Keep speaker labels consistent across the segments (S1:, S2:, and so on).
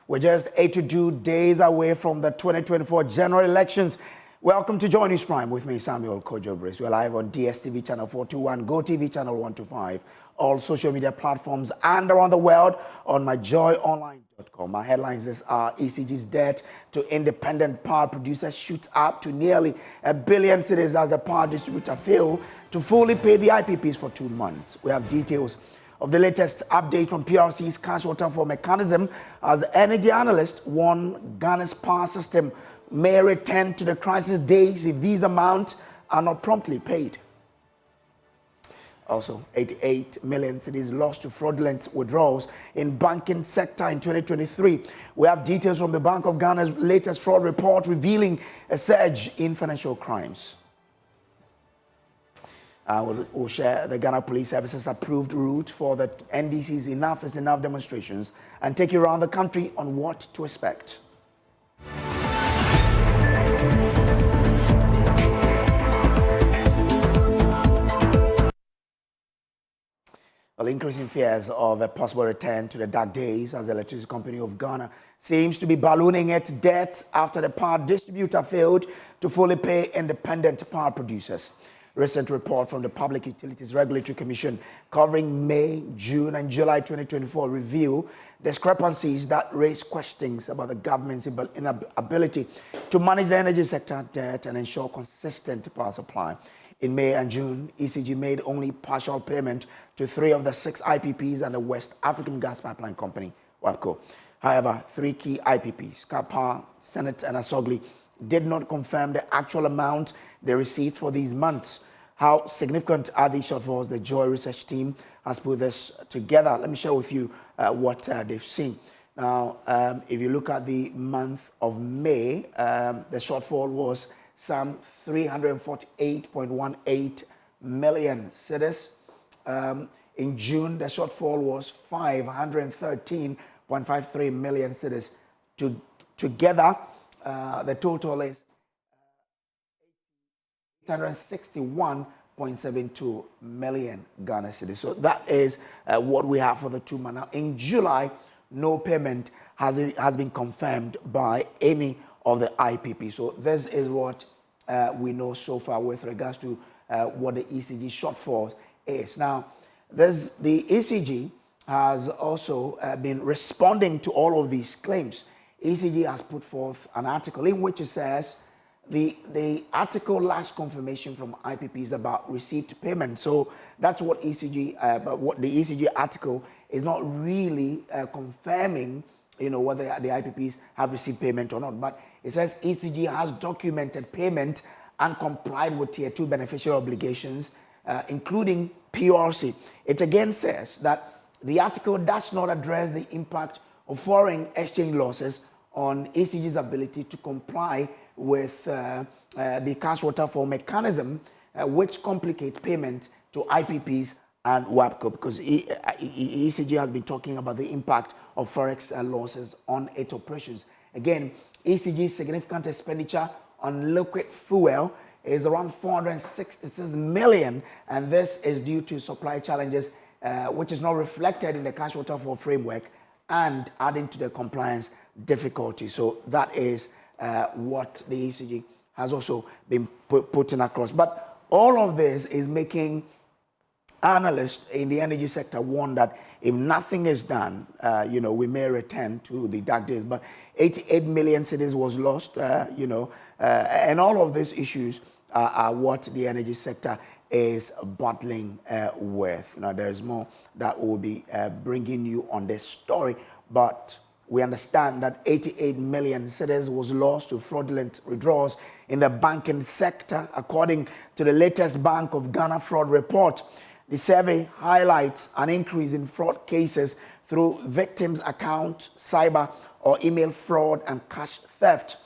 S1: We're just 82 days away from the 2024 general elections. Welcome to Joy News Prime with me, Samuel Kojo-Brace. We're live on DSTV channel 421, GoTV channel 125, all social media platforms, and around the world on myjoyonline.com. Our headlines this are: ECG's debt to independent power producers shoots up to nearly $1 billion cedis as the power distributor failed to fully pay the IPPs for 2 months. We have details of the latest update from PRC's cash waterfall mechanism as energy analysts warn Ghana's power system may return to the crisis days if these amounts are not promptly paid. Also, 88 million cedis lost to fraudulent withdrawals in banking sector in 2023. We have details from the Bank of Ghana's latest fraud report revealing a surge in financial crimes. We'll share the Ghana Police Service's approved route for the NDC's Enough is Enough demonstrations and take you around the country on what to expect. Well, increasing fears of a possible return to the dark days as the Electricity Company of Ghana seems to be ballooning its debt after the power distributor failed to fully pay independent power producers. Recent report from the Public Utilities Regulatory Commission covering May, June, and July 2024 reveal discrepancies that raise questions about the government's inability to manage the energy sector debt and ensure consistent power supply. In May and June, ECG made only partial payment to 3 of the 6 IPPs and the West African Gas Pipeline Company, WAPCO. However, 3 key IPPs, Kappa, Senate, and Asogli, did not confirm the actual amount they received for these months. How significant are these shortfalls? The Joy research team has put this together. Let me share with you what they've seen. Now, if you look at the month of May, the shortfall was some 348.18 million cedis. In June, the shortfall was 513.53 million cedis. Together, the total is 861.72 million Ghana cedis. So that is what we have for the 2 months. Now, in July, no payment has been confirmed by any of the IPP. So this is what we know so far with regards to what the ECG shortfall is. Now, the ECG has also been responding to all of these claims. ECG has put forth an article in which it says the article lacks confirmation from IPPs about received payment. So that's what ECG, but what the ECG article is not really confirming, whether the IPPs have received payment or not. But it says ECG has documented payment and complied with Tier 2 beneficiary obligations, including PRC. It again says that the article does not address the impact of foreign exchange losses on ECG's ability to comply with the cash waterfall mechanism, which complicate payment to IPPs and WAPCO, because ECG has been talking about the impact of forex losses on its operations. Again, ECG's significant expenditure on liquid fuel is around 466 million, and this is due to supply challenges, which is not reflected in the cash waterfall framework and adding to the compliance difficulty. So that is what the ECG has also been putting across. But all of this is making analysts in the energy sector warn that if nothing is done, we may return to the dark days. But 88 million cedis was lost, and all of these issues are what the energy sector is battling with. Now, there's more that will be bringing you on this story, but we understand that 88 million cedis was lost to fraudulent withdrawals in the banking sector, according to the latest Bank of Ghana fraud report. The survey highlights an increase in fraud cases through victims' account, cyber or email fraud, and cash theft.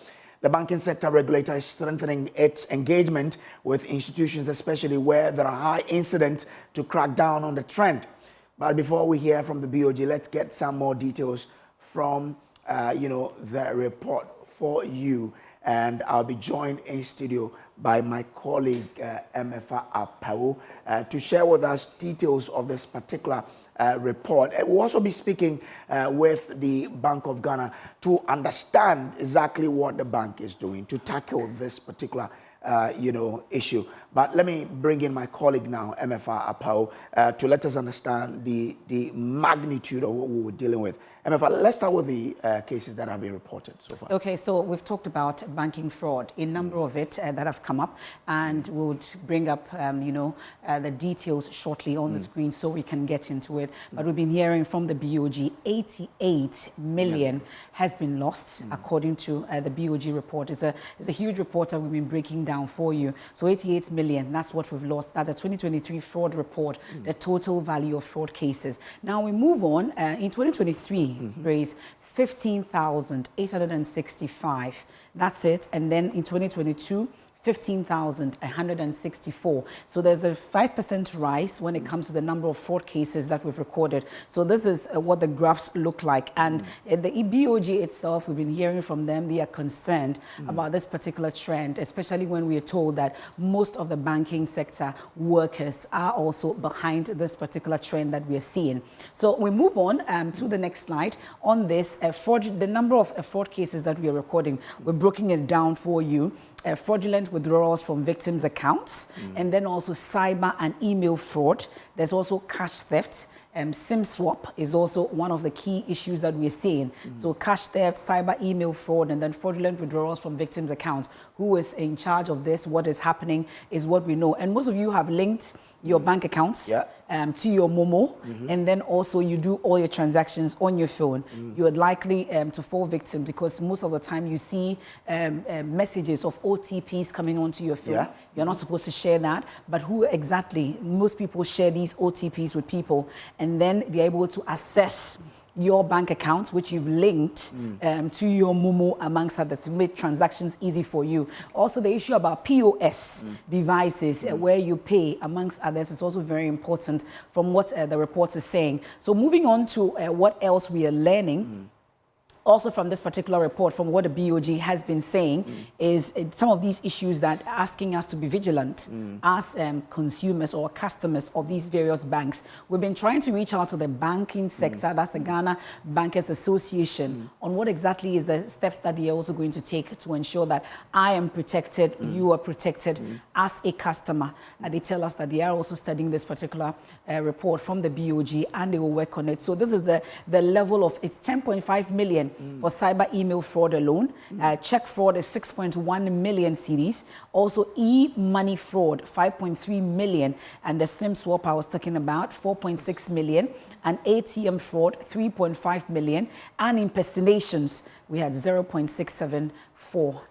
S1: The banking sector regulator is strengthening its engagement with institutions, especially where there are high incidents, to crack down on the trend. But before we hear from the BoG, let's get some more details from the report for you, and I'll be joined in studio by my colleague Emefa Apau to share with us details of this particular report. We'll also be speaking with the Bank of Ghana to understand exactly what the bank is doing to tackle this particular issue. But let me bring in my colleague now, MFR Apao, to let us understand the magnitude of what we were dealing with. MFR, let's start with the cases that have been reported so far.
S2: Okay, so we've talked about banking fraud, a number of it that have come up, and we'll bring up, the details shortly on the screen so we can get into it. But we've been hearing from the BoG, 88 million has been lost, according to the BoG report. It's a huge report that we've been breaking down for you. So 88 million, that's what we've lost. That's the 2023 fraud report, the total value of fraud cases. Now we move on. In 2023, raised 15,865. That's it. And then in 2022, 15,164. So there's a 5% rise when it comes to the number of fraud cases that we've recorded. So this is what the graphs look like. And the BoG itself, we've been hearing from them, they are concerned about this particular trend, especially when we are told that most of the banking sector workers are also behind this particular trend that we are seeing. So we move on to the next slide. On this, the number of fraud cases that we are recording, we're breaking it down for you. Fraudulent withdrawals from victims' accounts, and then also cyber and email fraud. There's also cash theft. SIM swap is also one of the key issues that we're seeing. So cash theft, cyber email fraud, and then fraudulent withdrawals from victims' accounts. Who is in charge of this? What is happening is what we know. And most of you have linked your bank accounts to your Momo, and then also you do all your transactions on your phone. You're likely to fall victim because most of the time you see messages of OTPs coming onto your phone. You're not supposed to share that, but who exactly? Most people share these OTPs with people, and then they're able to access your bank accounts, which you've linked to your Momo, amongst others, to make transactions easy for you. Also, the issue about POS devices, where you pay, amongst others, is also very important from what the report is saying. So moving on to what else we are learning. Also from this particular report, from what the BoG has been saying, is some of these issues that are asking us to be vigilant as consumers or customers of these various banks. We've been trying to reach out to the banking sector, that's the Ghana Bankers Association, on what exactly is the steps that they are also going to take to ensure that I am protected, you are protected as a customer. And they tell us that they are also studying this particular report from the BoG, and they will work on it. So this is the level of, it's 10.5 million for cyber email fraud alone. Check fraud is 6.1 million cedis. Also e-money fraud, 5.3 million. And the SIM swap I was talking about, 4.6 million. And ATM fraud, 3.5 million. And impersonations, we had 0.674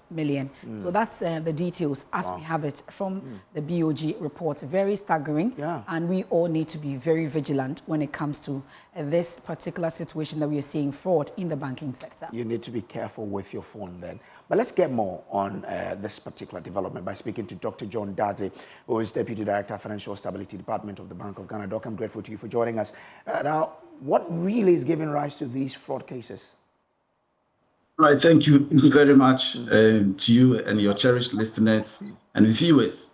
S2: million. So that's the details as we have it from the BoG report. Very staggering. And we all need to be very vigilant when it comes to this particular situation that we are seeing fraud in the banking sector.
S1: You need to be careful with your phone then. But let's get more on this particular development by speaking to Dr. John Dadze, who is Deputy Director of Financial Stability Department of the Bank of Ghana. Doc, I'm grateful to you for joining us. Now, what really is giving rise to these fraud cases?
S3: Right, thank you very much to you and your cherished listeners and viewers.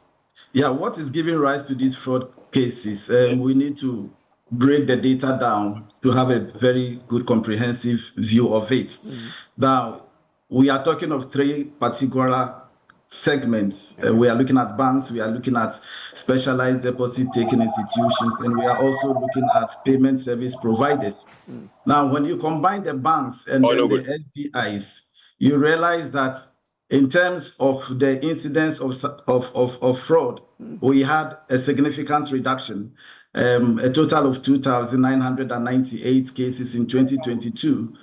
S3: Yeah, what is giving rise to these fraud cases? We need to break the data down to have a very good comprehensive view of it. Now, we are talking of three particular segments. We are looking at banks, we are looking at specialized deposit-taking institutions, and we are also looking at payment service providers. Now, when you combine the banks and the SDIs, you realize that in terms of the incidence of fraud, we had a significant reduction, a total of 2,998 cases in 2022,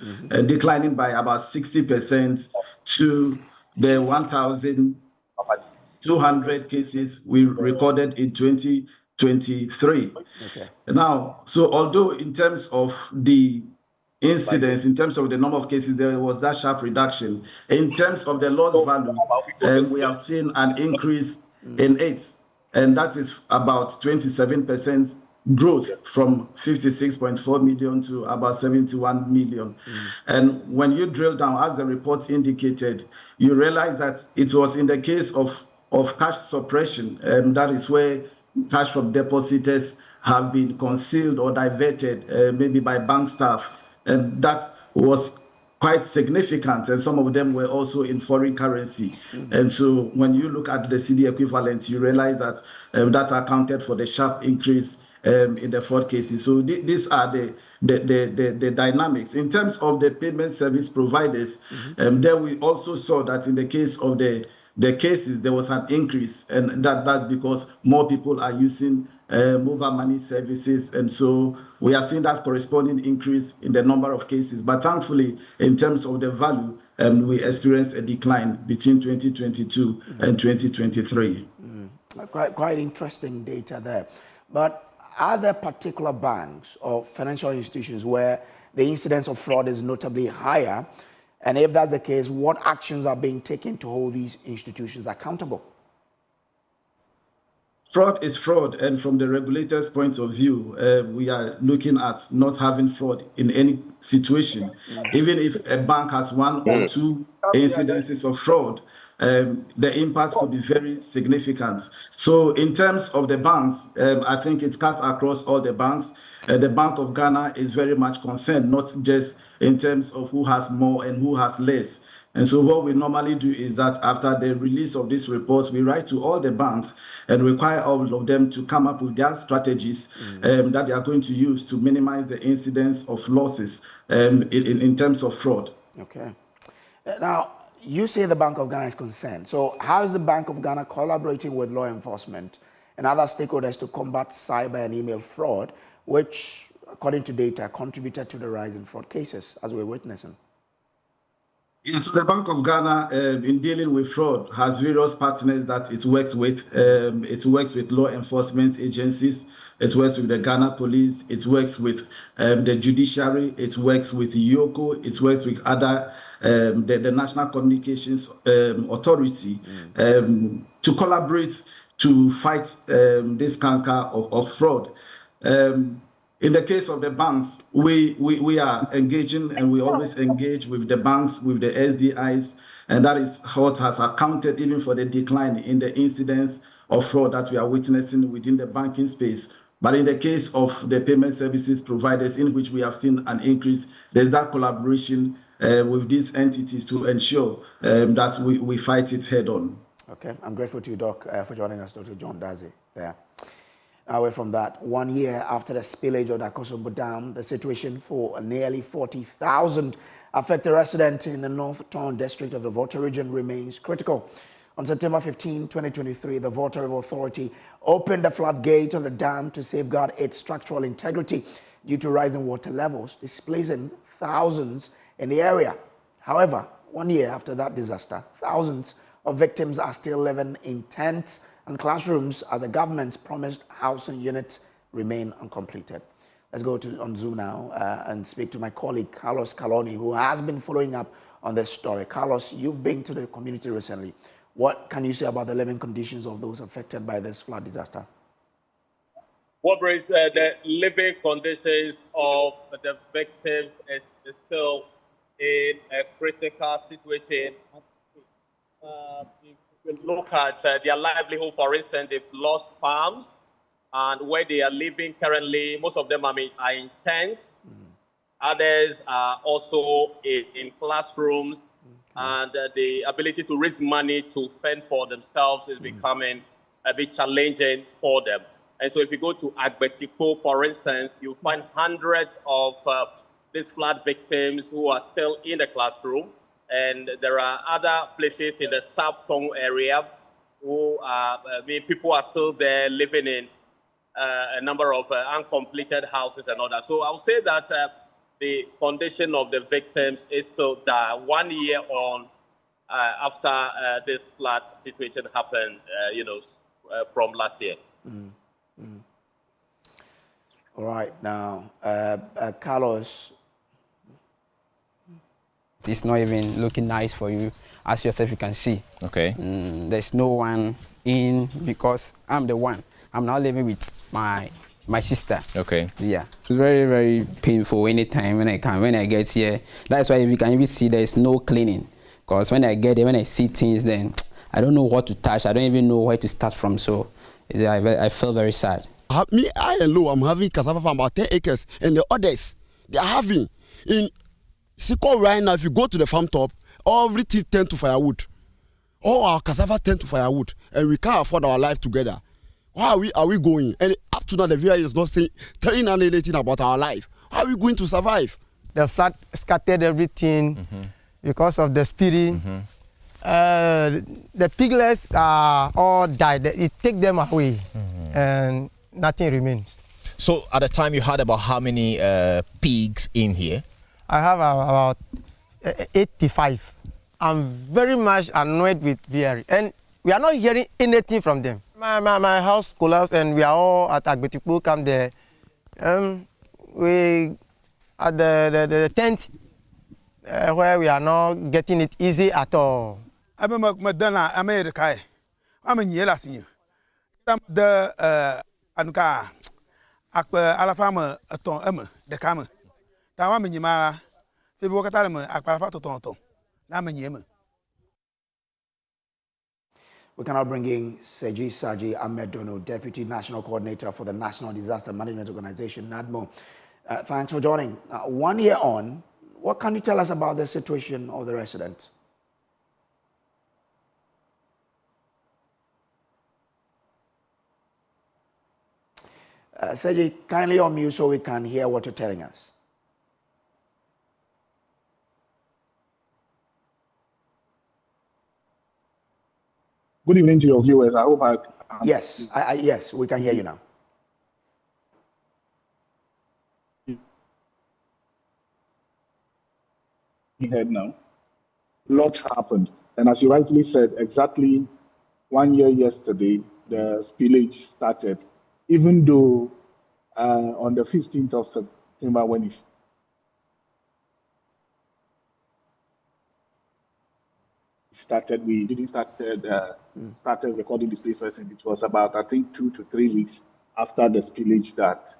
S3: declining by about 60% to the 1,200 cases we recorded in 2023. Now, so although in terms of the incidence, in terms of the number of cases, there was that sharp reduction. In terms of the loss value, we have seen an increase in it, and that is about 27% growth from 56.4 million to about 71 million. And when you drill down, as the report indicated, you realize that it was in the case of cash suppression, that is where cash from depositors have been concealed or diverted, maybe by bank staff, and that was quite significant, and some of them were also in foreign currency. And so when you look at the CD equivalent, you realize that that accounted for the sharp increase in the fraud cases. So these are the dynamics. In terms of the payment service providers, there we also saw that in the case of the cases, there was an increase, and that's because more people are using mobile money services, and so we are seeing that corresponding increase in the number of cases. But thankfully, in terms of the value, we experienced a decline between 2022 and 2023.
S1: Quite interesting data there. But are there particular banks or financial institutions where the incidence of fraud is notably higher? And if that's the case, what actions are being taken to hold these institutions accountable?
S3: Fraud is fraud, and from the regulator's point of view, we are looking at not having fraud in any situation. Even if a bank has one or two incidences of fraud, the impact could be very significant. So in terms of the banks, I think it cuts across all the banks. The Bank of Ghana is very much concerned, not just in terms of who has more and who has less. And so what we normally do is that after the release of these reports, we write to all the banks and require all of them to come up with their strategies that they are going to use to minimize the incidence of losses in terms of fraud.
S1: Okay. Now, you say the Bank of Ghana is concerned. So how is the Bank of Ghana collaborating with law enforcement and other stakeholders to combat cyber and email fraud, which, according to data, contributed to the rise in fraud cases, as we're witnessing?
S3: Yes, so the Bank of Ghana, in dealing with fraud, has various partners that it works with. It works with law enforcement agencies. It works with the Ghana Police. It works with the judiciary. It works with YOCO. It works with other, the National Communications Authority to collaborate to fight this canker of fraud. In the case of the banks, we are engaging, and we always engage with the banks, with the SDIs, and that is what has accounted even for the decline in the incidence of fraud that we are witnessing within the banking space. But in the case of the payment services providers, in which we have seen an increase, there's that collaboration with these entities to ensure that we fight it head on.
S1: Okay, I'm grateful to you, Doc, for joining us, Dr. John Dadzie there. Away from that, 1 year after the spillage of the Akosombo Dam, the situation for nearly 40,000 affected residents in the North Town district of the Volta region remains critical. On September 15, 2023, the Volta River Authority opened the floodgate on the dam to safeguard its structural integrity due to rising water levels, displacing thousands in the area. However, 1 year after that disaster, thousands of victims are still living in tents and classrooms as the government's promised housing units remain uncompleted. Let's go on Zoom now and speak to my colleague, Carlos Caloni, who has been following up on this story. Carlos, you've been to the community recently. What can you say about the living conditions of those affected by this flood disaster?
S4: Well, Brace, the living conditions of the victims is still in a critical situation. If you look at their livelihood, for instance, they've lost farms, and where they are living currently, most of them are in tents. Others are also in classrooms, and the ability to raise money to fend for themselves is becoming a bit challenging for them. And so if you go to Agbetiko, for instance, you find hundreds of these flood victims who are still in the classroom. And there are other places in the South Tongue area who people are still there living in a number of uncompleted houses and all that. So I would say that the condition of the victims is still dire 1 year on after this flood situation happened, from last year.
S1: All right, now, Carlos.
S5: It's not even looking nice for you, as yourself you can see.
S6: Okay.
S5: There's no one in because I'm the one. I'm now living with my sister.
S6: Okay.
S5: Yeah. It's very, very painful anytime when I get here. That's why you can even see there's no cleaning. Because when I get there, when I see things, then I don't know what to touch. I don't even know where to start from. So I feel very sad.
S6: Me, I and Low, I'm having cassava farm about 10 acres, and the others, they are having. In Siko right now, if you go to the farm top, everything tend to firewood. All our cassava tend to firewood, and we can't afford our life together. How are we going? And up to now, the VI is not telling anything about our life. How are we going to survive?
S7: The flood scattered everything because of the spirit. The piglets are all died. It take them away, and nothing remains.
S8: So at the time you heard about how many pigs in here?
S7: I have about 85. I'm very much annoyed with VRE, and we are not hearing anything from them. My house collapsed, and we are all at Agbetipo camp there. We at the tent where we are not getting it easy at all.
S9: I'm Madonna America. I'm in Yelasin. The Anka Alafama aton Emma, the Kama. Tawam in Yamara, the Bocatarama, Aquafato Tonto, Laman Yemen.
S1: We can now bring in Seji Saji Ahmed-Dono, Deputy National Coordinator for the National Disaster Management Organization, NADMO. Thanks for joining. 1 year on, what can you tell us about the situation of the residents? Seji, kindly unmute so we can hear what you're telling us.
S10: Good evening to your viewers. I hope
S1: Yes, yes, we can hear you now.
S10: Heard now. Lots happened. And as you rightly said, exactly 1 year yesterday, the spillage started. Even though on the 15th of September, when it started, we didn't started recording displacements. It was about, I think, 2 to 3 weeks after the spillage that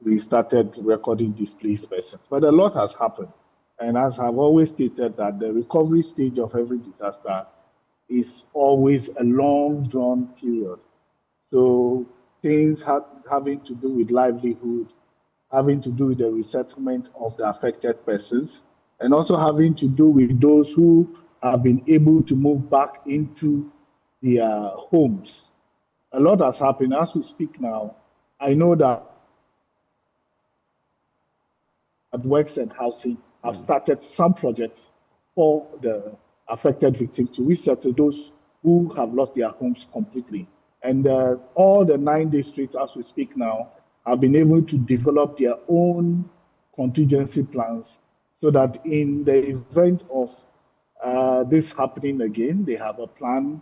S10: we started recording displaced persons. But a lot has happened. And as I've always stated, that the recovery stage of every disaster is always a long, drawn period. So things having to do with livelihood, having to do with the resettlement of the affected persons, and also having to do with those who have been able to move back into their homes. A lot has happened. As we speak now, I know that at Works and Housing have started some projects for the affected victims to resettle those who have lost their homes completely. And all the 9 districts, as we speak now, have been able to develop their own contingency plans so that in the event of this happening again, they have a plan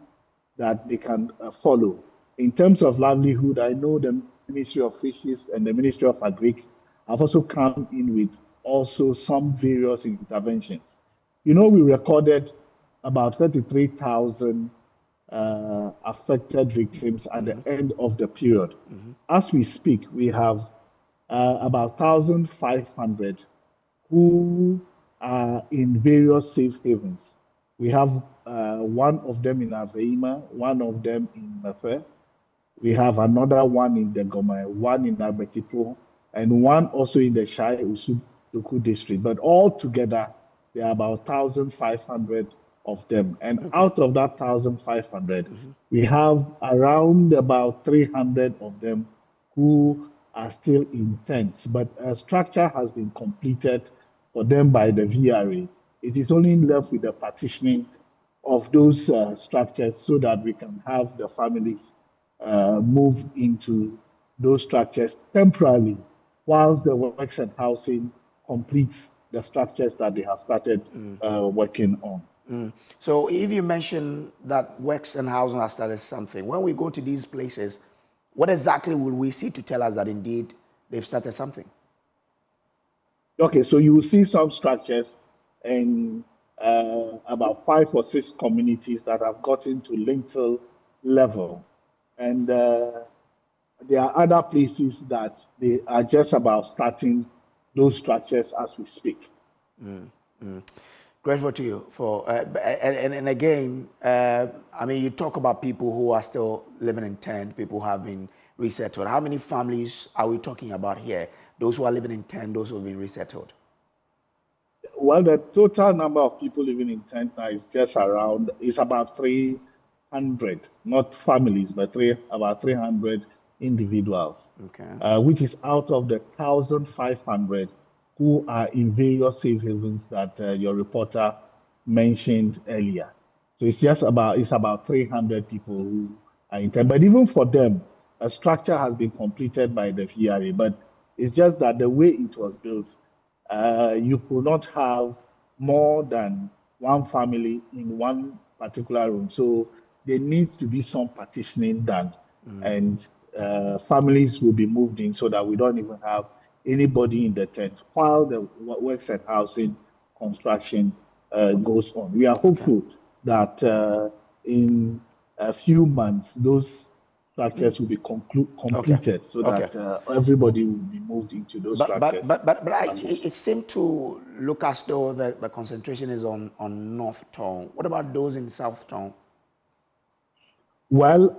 S10: that they can follow. In terms of livelihood, I know the Ministry of Fisheries and the Ministry of Agric have also come in with also some various interventions. You know, we recorded about 33,000 affected victims at the end of the period. As we speak, we have about 1,500 who are in various safe havens. We have one of them in Aveima, one of them in Mefe. We have another one in Degoma, one in Agbetipo, and one also in the Shai Usudoku district. But all together, there are about 1,500 of them. And out of that 1,500, we have around about 300 of them who are still in tents. But a structure has been completed for them by the VRA. It is only left with the partitioning of those structures so that we can have the families move into those structures temporarily whilst the Works and Housing completes the structures that they have started working on.
S1: So if you mention that Works and Housing has started something, when we go to these places, what exactly will we see to tell us that indeed they've started something?
S10: Okay, so you will see some structures in about 5 or 6 communities that have gotten to lintel level. And there are other places that they are just about starting those structures as we speak.
S1: Grateful to you for, and again, I mean, you talk about people who are still living in tent, people who have been resettled. How many families are we talking about here? Those who are living in tent, those who have been resettled?
S10: Well, the total number of people living in tent now is about 300, not families, but about 300 individuals,
S1: okay.
S10: Which is out of the 1,500 who are in various safe havens that your reporter mentioned earlier. So it's about 300 people who are in tent. But even for them, a structure has been completed by the VRA, but it's just that the way it was built, you could not have more than one family in one particular room. So there needs to be some partitioning done, and families will be moved in so that we don't even have anybody in the tent while the works and housing construction goes on. We are hopeful that in a few months, those structures will be completed so that everybody will be moved into those structures.
S1: But it seemed to look as though the concentration is on North Town. What about those in South Town?
S10: Well,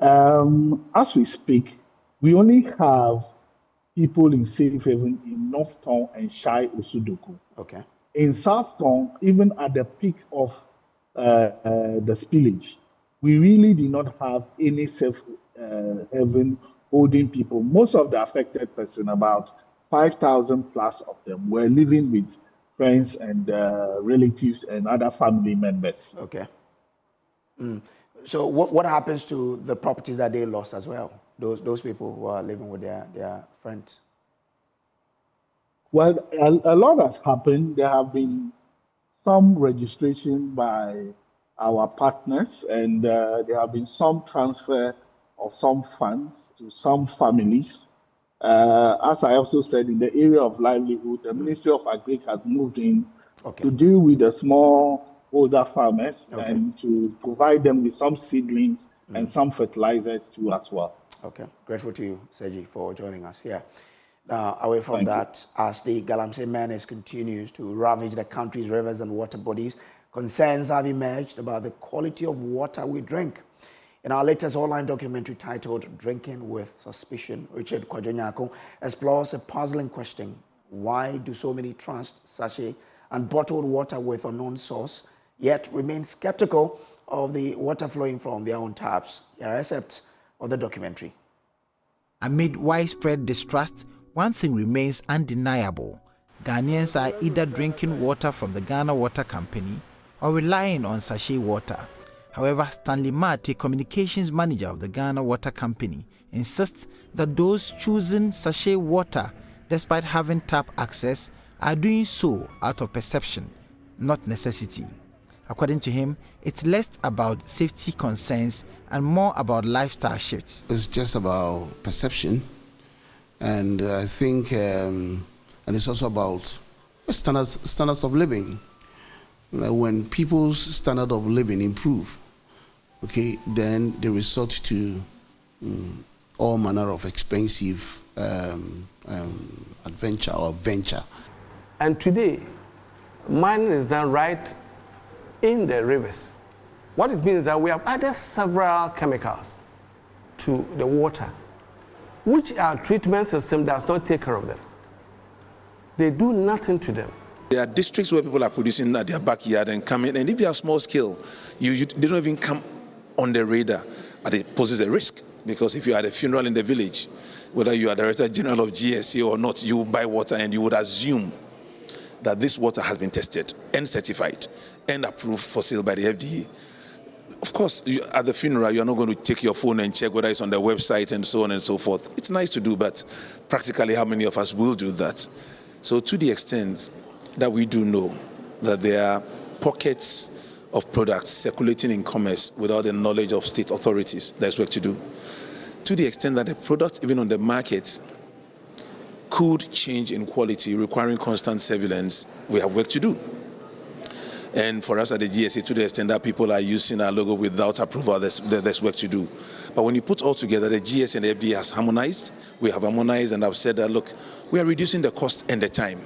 S10: as we speak, we only have people in safe haven in North Town and Shai Osudoku.
S1: Okay.
S10: In South Town, even at the peak of the spillage, we really did not have any safe haven holding people. Most of the affected person, about 5,000 plus of them, were living with friends and relatives and other family members.
S1: Okay. So what happens to the properties that they lost as well? Those people who are living with their friends?
S10: Well, a lot has happened. There have been some registration by our partners, and there have been some transfer of some funds to some families. As I also said, in the area of livelihood, the Ministry of Agri has moved in to deal with the small older farmers and to provide them with some seedlings and some fertilizers too as well.
S1: Okay, grateful to you, Sergi, for joining us here. Now, away from that, as the Galamsey menace continues to ravage the country's rivers and water bodies, concerns have emerged about the quality of water we drink. In our latest online documentary titled Drinking with Suspicion, Richard Kwajonyako explores a puzzling question. Why do so many trust sachet and bottled water with unknown source, yet remain skeptical of the water flowing from their own taps? Here are excerpts of the documentary.
S11: Amid widespread distrust, one thing remains undeniable. Ghanaians are either drinking water from the Ghana Water Company or relying on sachet water. However, Stanley Mate, communications manager of the Ghana Water Company, insists that those choosing sachet water, despite having tap access, are doing so out of perception, not necessity. According to him, it's less about safety concerns and more about lifestyle shifts.
S12: It's just about perception, and I think, and it's also about standards of living. When people's standard of living improve, then they resort to all manner of expensive adventure or venture.
S13: And today, mining is done right in the rivers. What it means is that we have added several chemicals to the water, which our treatment system does not take care of them. They do nothing to them.
S14: There are districts where people are producing at their backyard and come in, and if you are small scale, they don't even come on the radar, but it poses a risk. Because if you are at a funeral in the village, whether you are Director General of GSA or not, you buy water and you would assume that this water has been tested and certified and approved for sale by the FDA. Of course, at the funeral, you're not going to take your phone and check whether it's on the website and so on and so forth. It's nice to do, but practically how many of us will do that? So to the extent that we do know that there are pockets of products circulating in commerce without the knowledge of state authorities, there's work to do. To the extent that the product, even on the market, could change in quality, requiring constant surveillance, we have work to do. And for us at the GSA, to the extent that people are using our logo without approval, there's work to do. But when you put all together, the GSA and the FDA has harmonized. We have harmonized, and I've said that, look, we are reducing the cost and the time.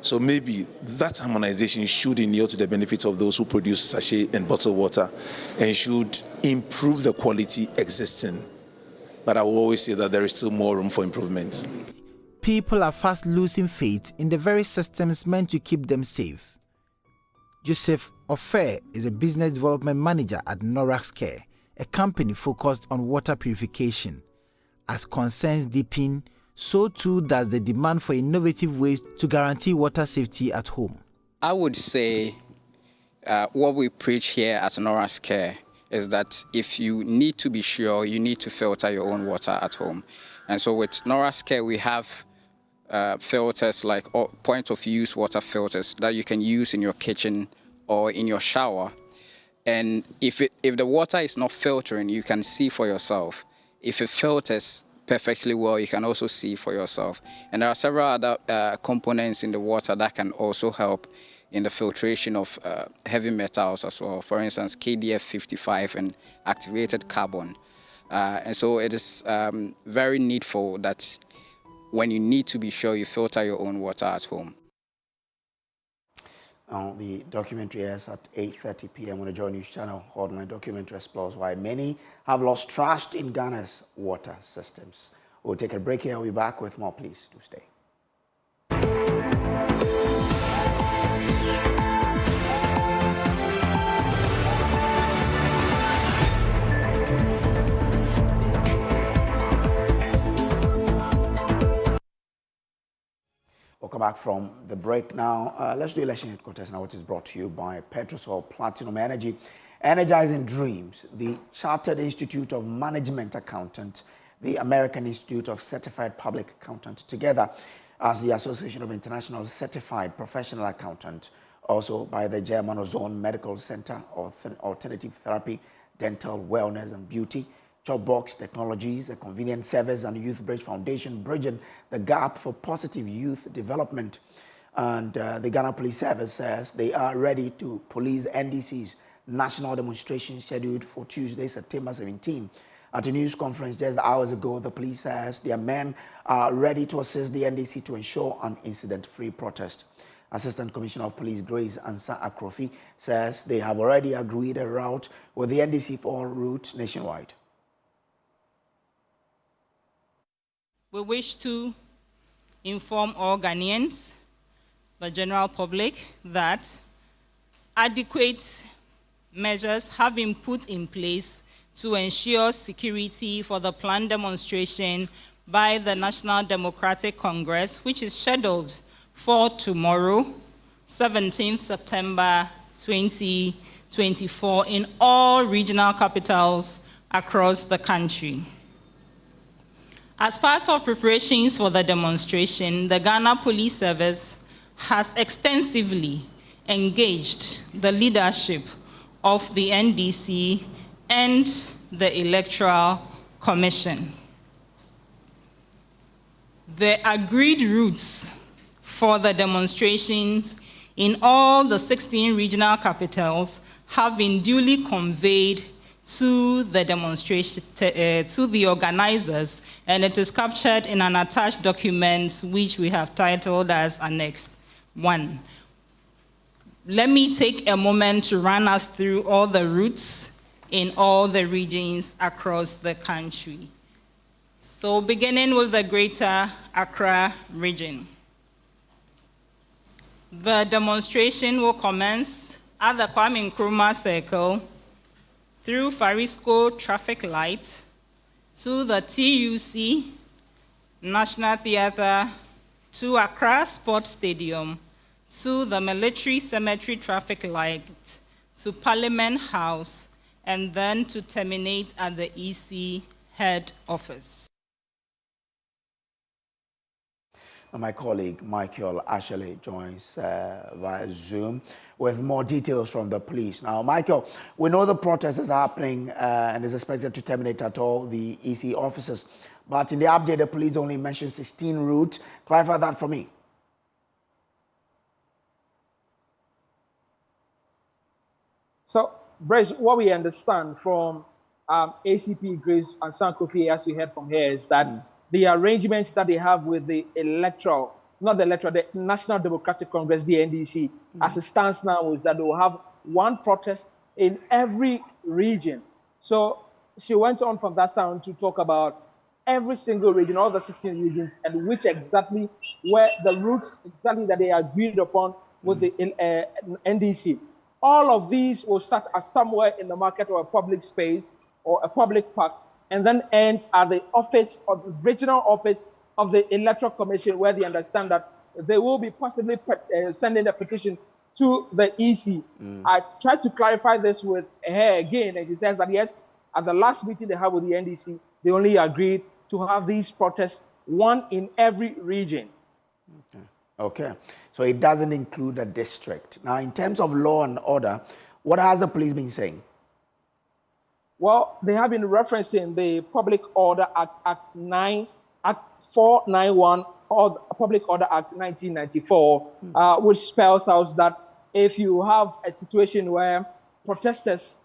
S14: So maybe that harmonization should inure to the benefit of those who produce sachet and bottled water and should improve the quality existing but I will always say that there is still more room for improvement.
S11: People are fast losing faith in the very systems meant to keep them safe. Joseph Ofer is a business development manager at Norax Care, a company focused on water purification. As concerns deepen, so too does the demand for innovative ways to guarantee water safety at home.
S5: I would say what we preach here at Norax Care is that if you need to be sure, you need to filter your own water at home. And so with Norax Care, we have filters like point-of-use water filters that you can use in your kitchen or in your shower. And if the water is not filtering, you can see for yourself. If it filters perfectly well, you can also see for yourself. And there are several other components in the water that can also help in the filtration of heavy metals as well. For instance, KDF55 and activated carbon. And so it is very needful that when you need to be sure, you filter your own water at home.
S1: The documentary airs at 8:30 p.m. on the Joy News channel. Online documentary explores why many have lost trust in Ghana's water systems. We'll take a break here. We'll be back with more. Please do stay. Welcome back from the break now. Let's do election headquarters now, which is brought to you by Petrosol Platinum Energy, Energizing Dreams, the Chartered Institute of Management Accountant, the American Institute of Certified Public Accountant, together as the Association of International Certified Professional Accountant, also by the German Ozone Medical Center, Alternative Therapy, Dental Wellness and Beauty, Chopbox Technologies, a convenience service, and Youth Bridge Foundation, bridging the gap for positive youth development. And the Ghana Police Service says they are ready to police NDC's national demonstration scheduled for Tuesday, September 17. At a news conference just hours ago, the police says their men are ready to assist the NDC to ensure an incident-free protest. Assistant Commissioner of Police Grace Ansa Akrofi says they have already agreed a route with the NDC for routes nationwide.
S15: We wish to inform all Ghanaians, the general public, that adequate measures have been put in place to ensure security for the planned demonstration by the National Democratic Congress, which is scheduled for tomorrow, 17th September 2024, in all regional capitals across the country. As part of preparations for the demonstration, the Ghana Police Service has extensively engaged the leadership of the NDC and the Electoral Commission. The agreed routes for the demonstrations in all the 16 regional capitals have been duly conveyed to the demonstration, to the organizers, and it is captured in an attached document which we have titled as Annex 1. Let me take a moment to run us through all the routes in all the regions across the country. So beginning with the Greater Accra region. The demonstration will commence at the Kwame Nkrumah Circle through Farisco Traffic Light to the TUC, National Theatre, to Accra Sports Stadium, to the Military Cemetery Traffic Light, to Parliament House, and then to terminate at the EC head office.
S1: My colleague Michael Ashley joins via Zoom with more details from the police. Now, Michael, we know the protest is happening and is expected to terminate at all the EC offices. But in the update, the police only mentioned 16 routes. Clarify that for me.
S16: So, Bryce, what we understand from ACP Grace and Sankofi, as we heard from here, is that the arrangements that they have with the the National Democratic Congress, the NDC, as it stands now, is that they will have one protest in every region. So she went on from that sound to talk about every single region, all the 16 regions, and which exactly were the routes exactly that they agreed upon with the NDC. All of these will start at somewhere in the market or a public space or a public park, and then end at the office or the regional office of the Electoral Commission, where they understand that they will be possibly sending a petition to the EC. I tried to clarify this with her again, and she says that yes, at the last meeting they had with the NDC, they only agreed to have these protests, one in every region.
S1: Okay, so it doesn't include a district. Now, in terms of law and order, what has the police been saying?
S16: Well, they have been referencing the Public Order Act, Act 491, or Public Order Act 1994, which spells out that if you have a situation where protesters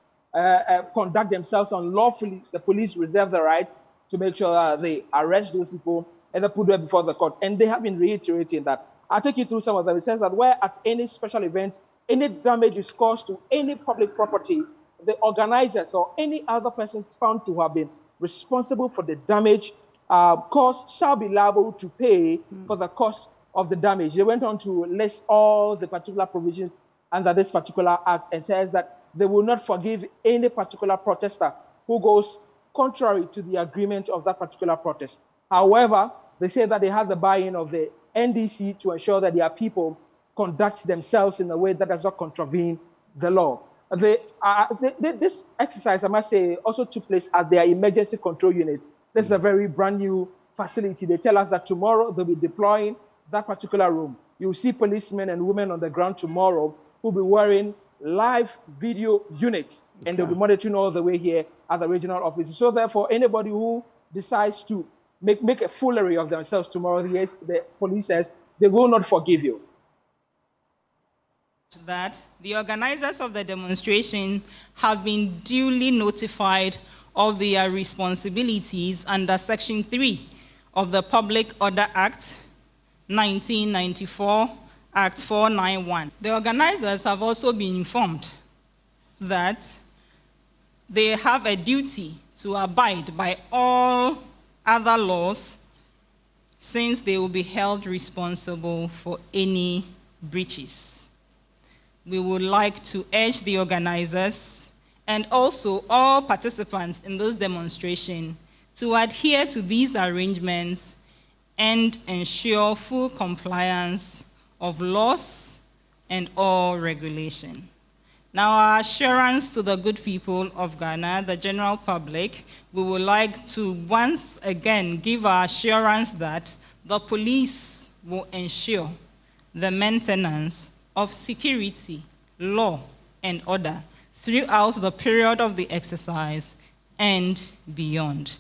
S16: conduct themselves unlawfully, the police reserve the right to make sure that they arrest those people and they put them before the court. And they have been reiterating that. I'll take you through some of them. It says that where at any special event, any damage is caused to any public property, the organizers or any other persons found to have been responsible for the damage caused shall be liable to pay for the cost of the damage. They went on to list all the particular provisions under this particular act and says that they will not forgive any particular protester who goes contrary to the agreement of that particular protest. However, they say that they have the buy-in of the NDC to ensure that their people conduct themselves in a way that does not contravene the law. This exercise, I must say, also took place at their emergency control unit. This is a very brand new facility. They tell us that tomorrow they'll be deploying that particular room. You'll see policemen and women on the ground tomorrow who'll be wearing live video units, and they'll be monitoring all the way here at the regional offices. So therefore, anybody who decides to make a foolery of themselves tomorrow, the police says they will not forgive you.
S15: That the organizers of the demonstration have been duly notified of their responsibilities under Section 3 of the Public Order Act 1994, Act 491. The organizers have also been informed that they have a duty to abide by all other laws, since they will be held responsible for any breaches. We would like to urge the organizers and also all participants in this demonstration to adhere to these arrangements and ensure full compliance of laws and all regulation. Now, our assurance to the good people of Ghana, the general public, we would like to once again give our assurance that the police will ensure the maintenance of security, law, and order throughout the period of the exercise and beyond.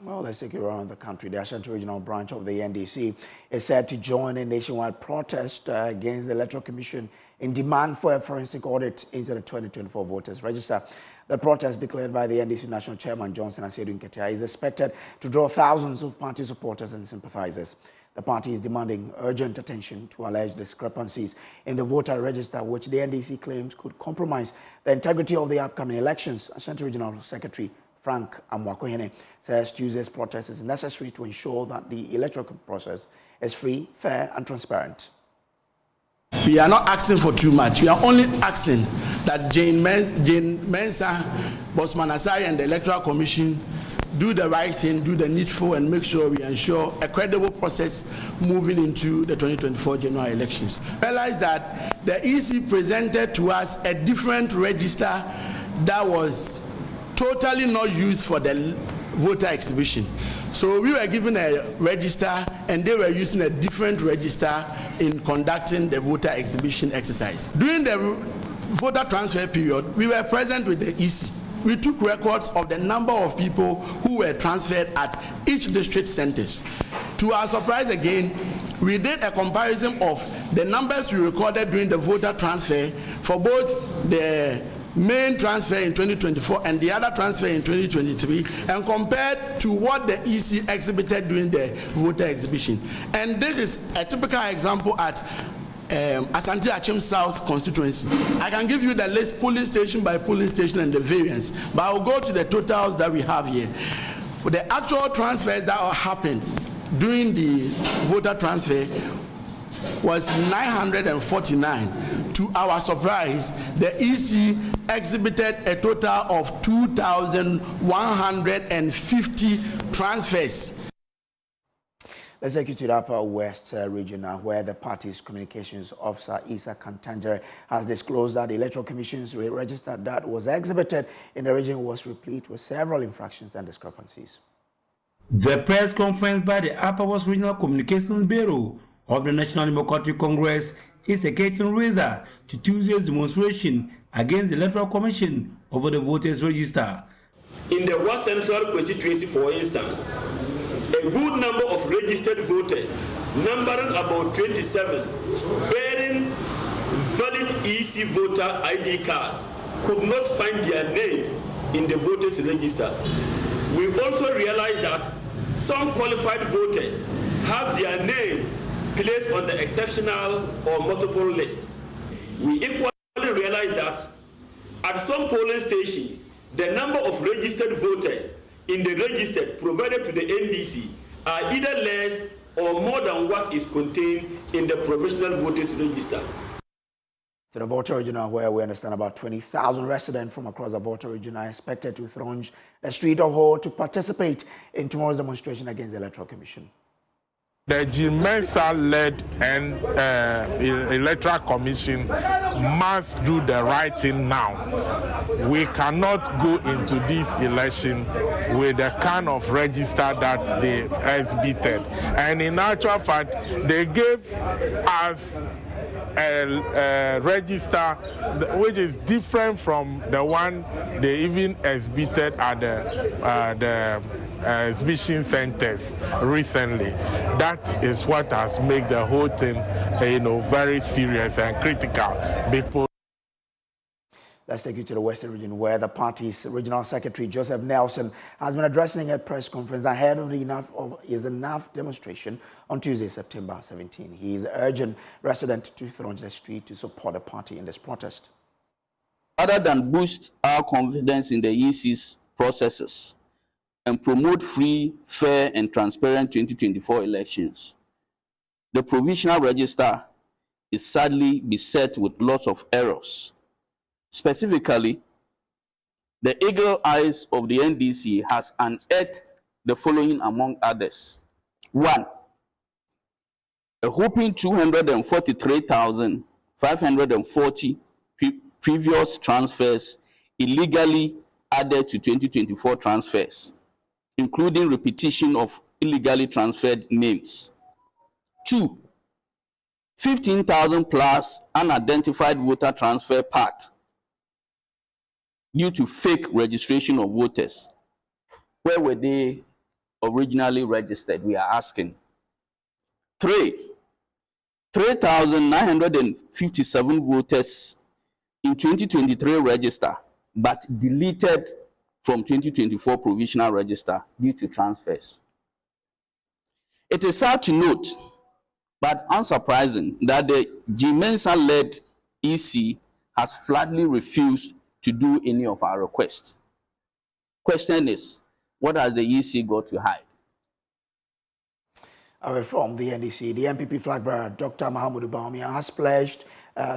S1: Well, let's take you around the country. The Ashanti Regional Branch of the NDC is set to join a nationwide protest against the Electoral Commission in demand for a forensic audit into the 2024 voters register. The protest, declared by the NDC National Chairman Johnson Asiedu Nketia, is expected to draw thousands of party supporters and sympathizers. The party is demanding urgent attention to alleged discrepancies in the voter register, which the NDC claims could compromise the integrity of the upcoming elections. Ashanti Regional Secretary Frank Amwakohene says Tuesday's protest is necessary to ensure that the electoral process is free, fair, and transparent.
S12: We are not asking for too much. We are only asking that Jane Mensah, Bosman Asari, and the Electoral Commission do the right thing, do the needful, and make sure we ensure a credible process moving into the 2024 general elections. Realize that the EC presented to us a different register that was totally not used for the voter exhibition. So we were given a register and they were using a different register in conducting the voter exhibition exercise. During the voter transfer period, we were present with the EC. We took records of the number of people who were transferred at each district centers. To our surprise again, we did a comparison of the numbers we recorded during the voter transfer for both the main transfer in 2024 and the other transfer in 2023, and compared to what the EC exhibited during the voter exhibition. And this is a typical example at Asante Achim South constituency. I can give you the list polling station by polling station and the variance, but I'll go to the totals that we have here. For the actual transfers that happened during the voter transfer was 949. To our surprise, the EC exhibited a total of 2,150 transfers.
S1: Let's take you to the Upper West region now, where the party's communications officer, Isa Kantangere, has disclosed that the Electoral Commission's register that was exhibited in the region was replete with several infractions and discrepancies.
S17: The press conference by the Upper West Regional Communications Bureau of the National Democratic Congress is a curtain raiser to Tuesday's demonstration against the Electoral Commission over the voters' register.
S18: In the West Central constituency, for instance, a good number of registered voters, numbering about 27, bearing valid EC voter ID cards, could not find their names in the voters' register. We also realized that some qualified voters have their names placed on the exceptional or multiple list. We equally realized that at some polling stations, the number of registered voters in the register provided to the NDC are either less or more than what is contained in the provisional voters register.
S1: To the Volta region, where we understand about 20,000 residents from across the Volta region are expected to throng the street of Hall to participate in tomorrow's demonstration against the Electoral Commission.
S19: The GMENSA-led and Electoral Commission must do the right thing now. We cannot go into this election with the kind of register that they exhibited. And in actual fact, they gave us a register which is different from the one they even exhibited at the exhibition centers recently. That is what has made the whole thing, very serious and critical.
S1: Let's take you to the Western region, where the party's regional secretary, Joseph Nelson, has been addressing a press conference ahead of the Enough demonstration on Tuesday, September 17. He is urging residents to throng the street to support the party in this protest.
S20: Other than boost our confidence in the EC's processes and promote free, fair, and transparent 2024 elections, the provisional register is sadly beset with lots of errors. Specifically, the eagle eyes of the NDC has unearthed the following among others. 1. A whopping 243,540 previous transfers illegally added to 2024 transfers, including repetition of illegally transferred names. 2. 15,000 plus unidentified voter transfer path due to fake registration of voters. Where were they originally registered, we are asking. 3. 3,957 voters in 2023 register, but deleted from 2024 provisional register due to transfers. It is sad to note, but unsurprising, that the GMENSA-led EC has flatly refused to do any of our requests. Question is, what has the EC got to hide?
S1: From the NDC, the MPP flag bearer, Dr. Mahamudu Bawumia, has pledged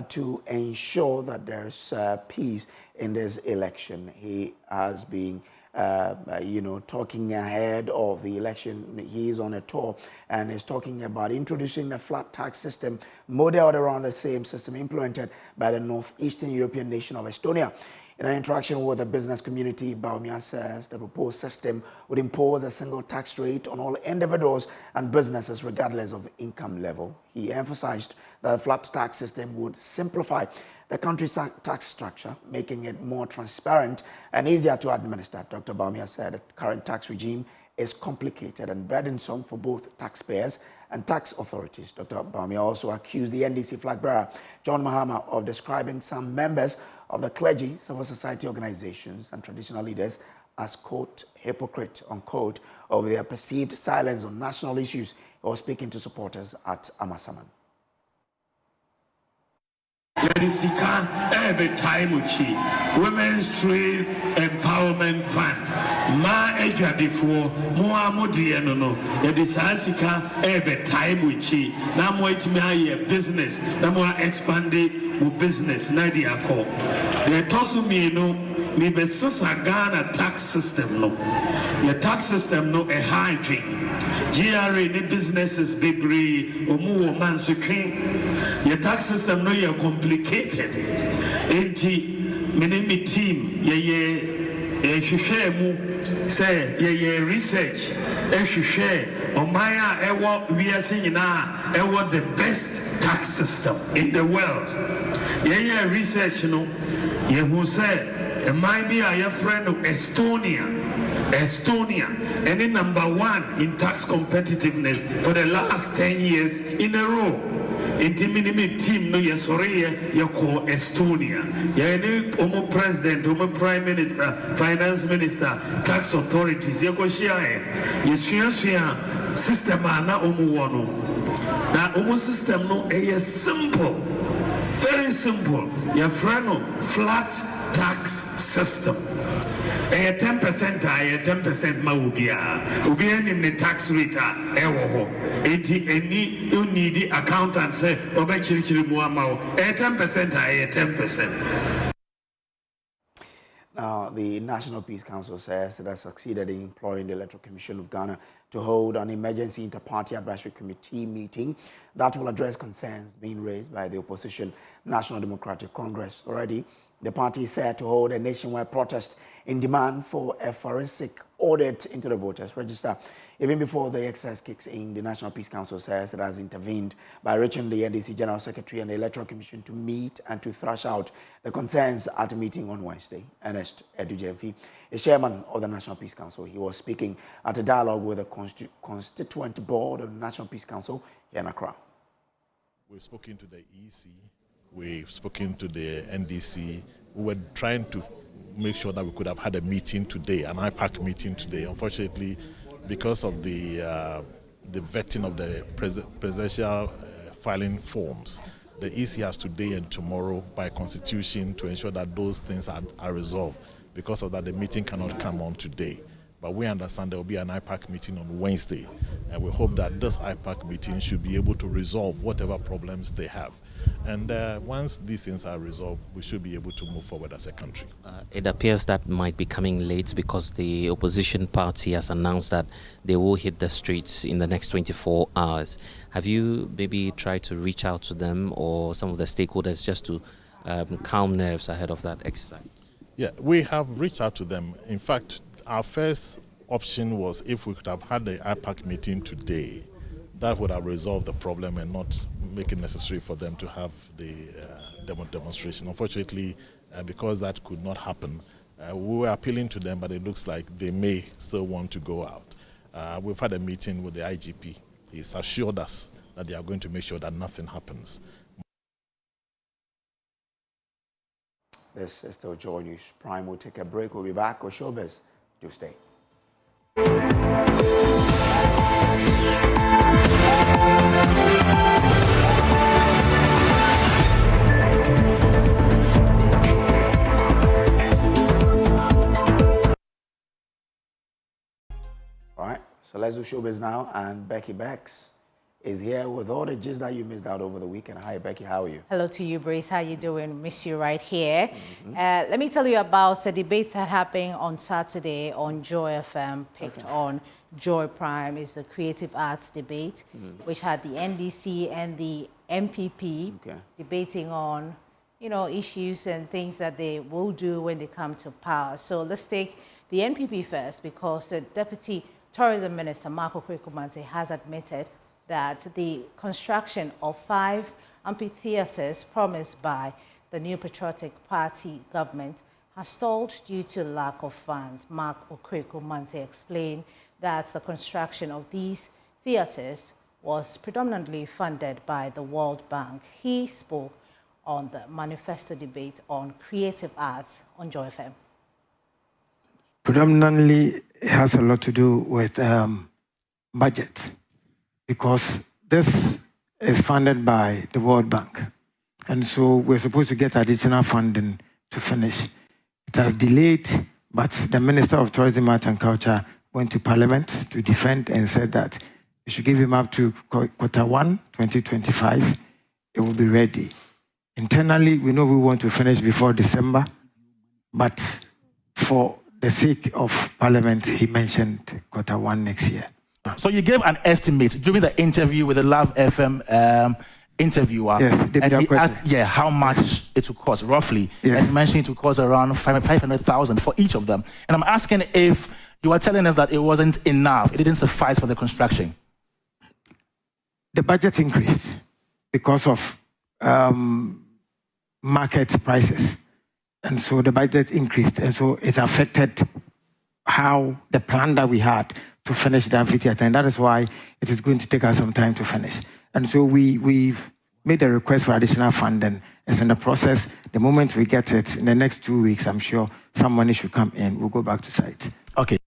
S1: to ensure that there's peace in this election. He has been talking ahead of the election. He is on a tour and is talking about introducing a flat tax system modeled around the same system implemented by the northeastern European nation of Estonia. In an interaction with the business community, Bawumia says the proposed system would impose a single tax rate on all individuals and businesses regardless of income level. He emphasized that a flat tax system would simplify the country's tax structure, making it more transparent and easier to administer. Dr. Bawumia said the current tax regime is complicated and burdensome for both taxpayers and tax authorities. Dr. Bawumia also accused the NDC flag bearer, John Mahama, of describing some members of the clergy, civil society organizations, and traditional leaders as, quote, hypocrite, unquote, over their perceived silence on national issues. He was speaking to supporters at Amasaman.
S21: Yadisika every time uchi Women's Trade Empowerment Fund ma eja before mo amodi eno no yadisika every time uchi na mo etimi aye business na mo expand mo business na di akọ the tosu mi no me be sisa Ghana tax system no your tax system no a high dream GRA the businesses bebree omu wo man so twin your tax system no you complicated enti me me team ye share mu say ye research share omaya ewo wiase nyina ewo the best tax system in the world ye research no ye who say it might be a friend of Estonia, and in #1 in tax competitiveness for the last 10 years in a row. Intimate team no ye sorry ye call Estonia. Ye any omo president, omo prime minister, finance minister, tax authorities ye ko share. Ye share system na omo wono. Na omo system no e simple. Very simple. Your friend no flat tax system. A 10% a 10% ma ubia in the tax rate ewo any you need accountant say obechirichiri mu ama a 10% a 10%.
S1: Now, the National Peace Council says it has succeeded in employing the Electoral Commission of Ghana to hold an emergency inter-party advisory committee meeting that will address concerns being raised by the opposition National Democratic Congress. Already, the party is set to hold a nationwide protest in demand for a forensic audit into the voters register. Even before the exercise kicks in, the National Peace Council says it has intervened by reaching the NDC General Secretary and the Electoral Commission to meet and to thrash out the concerns at a meeting on Wednesday. Ernest Edujemfi is chairman of the National Peace Council. He was speaking at a dialogue with the constituent board of the National Peace Council here in Accra.
S22: We've spoken to the EC, we've spoken to the NDC. We were trying to make sure that we could have had a meeting today, an IPAC meeting today. Unfortunately, because of the vetting of the presidential filing forms, the EC has today and tomorrow by constitution to ensure that those things are resolved. Because of that, the meeting cannot come on today. But we understand there will be an IPAC meeting on Wednesday, and we hope that this IPAC meeting should be able to resolve whatever problems they have. And once these things are resolved, we should be able to move forward as a country.
S23: It appears that might be coming late because the opposition party has announced that they will hit the streets in the next 24 hours. Have you maybe tried to reach out to them or some of the stakeholders just to calm nerves ahead of that exercise?
S22: Yeah, we have reached out to them. In fact, our first option was if we could have had the IPAC meeting today, that would have resolved the problem and not make it necessary for them to have the demonstration. Unfortunately, because that could not happen, we were appealing to them, but it looks like they may still want to go out. We've had a meeting with the IGP. He's assured us that they are going to make sure that nothing happens.
S1: This is still Joy News Prime. We'll take a break. We'll be back with Showbiz. Do stay. All right, so let's do Showbiz now, and Becky Bex is here with all the gist that you missed out over the weekend. Hi, Becky, how are you?
S24: Hello to you, Brace. How you doing? Miss you right here. Let me tell you about the debates that happened on Saturday on Joy FM, picked on Joy Prime. Is the Creative Arts debate, which had the NDC and the MPP debating on, you know, issues and things that they will do when they come to power. So let's take the NPP first, because the Deputy Tourism Minister, Marco Kwekumante, has admitted that the construction of 5 amphitheaters promised by the New Patriotic Party government has stalled due to lack of funds. Mark Okwekumante explained that the construction of these theaters was predominantly funded by the World Bank. He spoke on the manifesto debate on creative arts on Joy FM.
S25: Predominantly, it has a lot to do with budget, because this is funded by the World Bank. And so we're supposed to get additional funding to finish. It has delayed, but the Minister of Tourism, Art and Culture went to Parliament to defend and said that we should give him up to Q1 2025. It will be ready. Internally, we know we want to finish before December, but for the sake of Parliament, he mentioned Q1 next year.
S2: So you gave an estimate during the interview with the Love FM interviewer.
S25: Yes,
S2: and he asked, how much it would cost, roughly. Yes. And he mentioned it would cost around 500,000 for each of them. And I'm asking if you were telling us that it wasn't enough, it didn't suffice for the construction.
S25: The budget increased because of market prices. And so the budget increased. And so it affected how the plan that we had to finish the amphitheater. And that is why it is going to take us some time to finish. And so we've made a request for additional funding. It's in the process. The moment we get it, in the next 2 weeks, I'm sure some money should come in. We'll go back to site.
S2: Okay.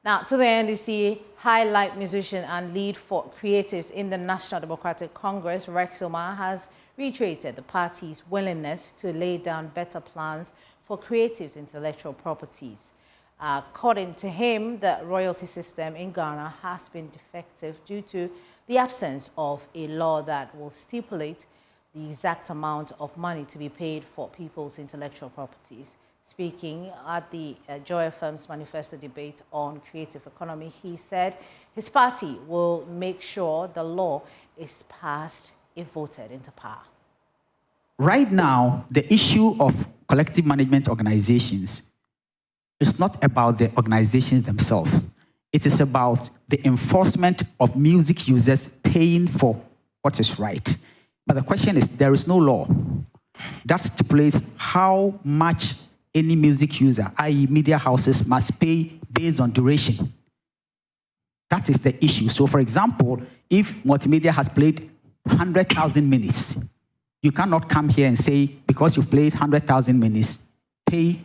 S24: Now, to the NDC, highlight musician and lead for creatives in the National Democratic Congress, Rex Omar, has reiterated the party's willingness to lay down better plans for creatives' intellectual properties. According to him, the royalty system in Ghana has been defective due to the absence of a law that will stipulate the exact amount of money to be paid for people's intellectual properties. Speaking at the Joy FM's manifesto debate on creative economy, he said his party will make sure the law is passed if voted into power.
S3: Right now, the issue of collective management organizations is not about the organizations themselves. It is about the enforcement of music users paying for what is right. But the question is, there is no law that stipulates how much any music user, i.e. media houses, must pay based on duration. That is the issue. So for example, if multimedia has played 100,000 minutes, you cannot come here and say, because you've played 100,000 minutes, pay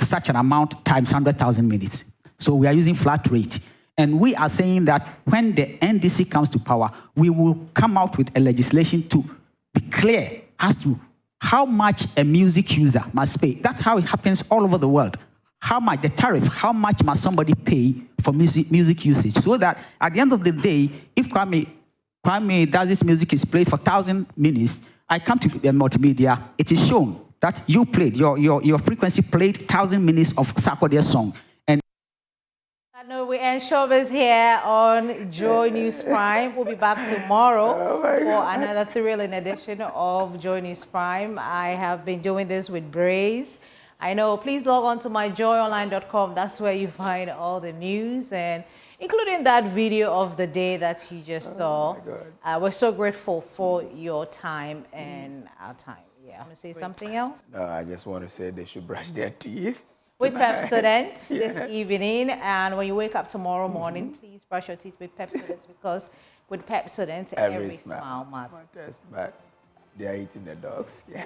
S3: such an amount times 100,000 minutes. So we are using flat rate. And we are saying that when the NDC comes to power, we will come out with a legislation to be clear as to how much a music user must pay. That's how it happens all over the world. How much, the tariff, how much must somebody pay for music usage? So that at the end of the day, if Kwame does this music is played for 1,000 minutes, I come to the multimedia, it is shown that you played, your frequency played 1,000 minutes of Sarkodie's song. And
S24: I know we end showbiz here on Joy News Prime. We'll be back tomorrow for another thrilling edition of Joy News Prime. I have been doing this with Braze. I know, please log on to myjoyonline.com. That's where you find all the news, and including that video of the day that you just saw. We're so grateful for your time and our time. Yeah. Want to say something else?
S1: No, I just want to say they should brush their teeth
S24: with Pepsodent this evening. And when you wake up tomorrow morning, please brush your teeth with Pepsodent, because with Pepsodent, every smile matters.
S1: But they are eating the dogs. Yeah.